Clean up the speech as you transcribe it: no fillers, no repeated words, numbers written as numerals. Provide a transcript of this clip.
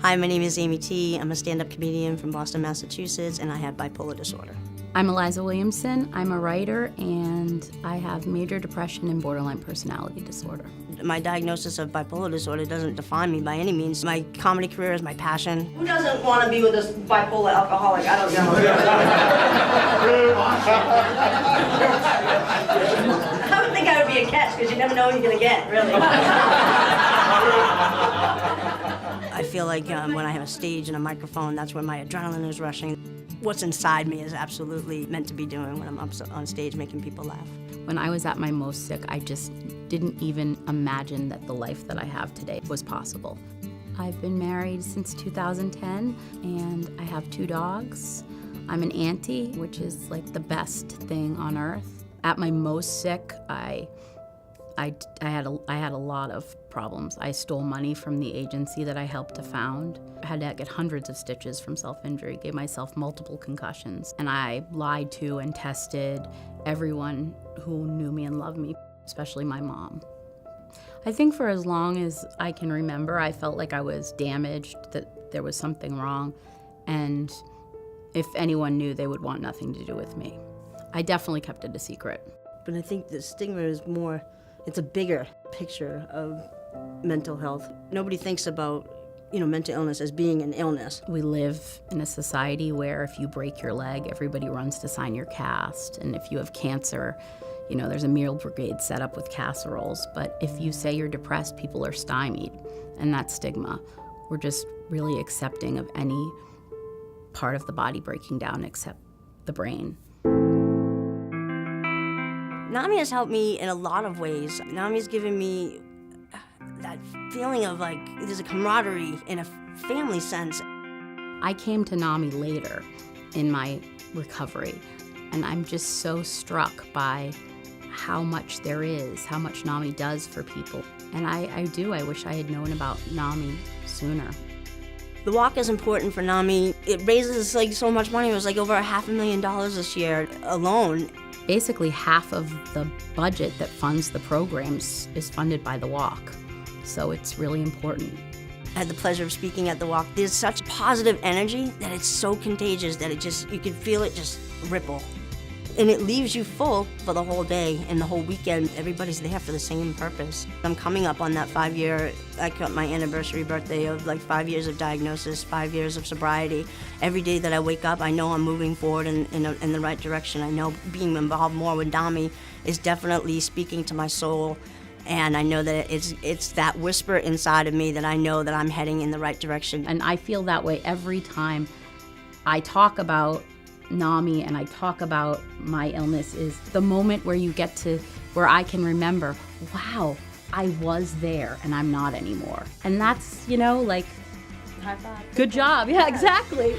Hi, my name is Amy T. I'm a stand-up comedian from Boston, Massachusetts, and I have bipolar disorder. I'm Eliza Williamson. I'm a writer, and I have major depression and borderline personality disorder. My diagnosis of bipolar disorder doesn't define me by any means. My comedy career is my passion. Who doesn't want to be with this bipolar alcoholic? I don't know. I would think I would be a catch, because you never know what you're going to get, really. I feel like when I have a stage and a microphone, that's where my adrenaline is rushing. What's inside me is absolutely meant to be doing when I'm up on stage making people laugh. When I was at my most sick, I just didn't even imagine that the life that I have today was possible. I've been married since 2010, and I have 2 dogs. I'm an auntie, which is like the best thing on earth. At my most sick, I had a lot of problems. I stole money from the agency that I helped to found. I had to get hundreds of stitches from self-injury, gave myself multiple concussions, and I lied to and tested everyone who knew me and loved me, especially my mom. I think for as long as I can remember, I felt like I was damaged, that there was something wrong, and if anyone knew, they would want nothing to do with me. I definitely kept it a secret. But I think the stigma is more, it's a bigger picture of mental health. Nobody thinks about, mental illness as being an illness. We live in a society where if you break your leg, everybody runs to sign your cast. And if you have cancer, there's a meal brigade set up with casseroles. But if you say you're depressed, people are stymied. And that's stigma. We're just really accepting of any part of the body breaking down except the brain. NAMI has helped me in a lot of ways. NAMI has given me that feeling of like there's a camaraderie in a family sense. I came to NAMI later in my recovery, and I'm just so struck by how much there is, how much NAMI does for people. And I wish I had known about NAMI sooner. The walk is important for NAMI. It raises like so much money. It was like over $500,000 this year alone. Basically, half of the budget that funds the programs is funded by the walk. So it's really important. I had the pleasure of speaking at the walk. There's such positive energy that it's so contagious that you can feel it just ripple. And it leaves you full for the whole day and the whole weekend. Everybody's there for the same purpose. I'm coming up on that 5-year, I got my anniversary birthday of like 5 years of diagnosis, 5 years of sobriety. Every day that I wake up, I know I'm moving forward in the right direction. I know being involved more with NAMI is definitely speaking to my soul. And I know that it's that whisper inside of me that I know that I'm heading in the right direction. And I feel that way every time I talk about NAMI and I talk about my illness, is the moment where you get to where I can remember, wow, I was there and I'm not anymore. And that's, like, high five. Good job. Yeah, exactly.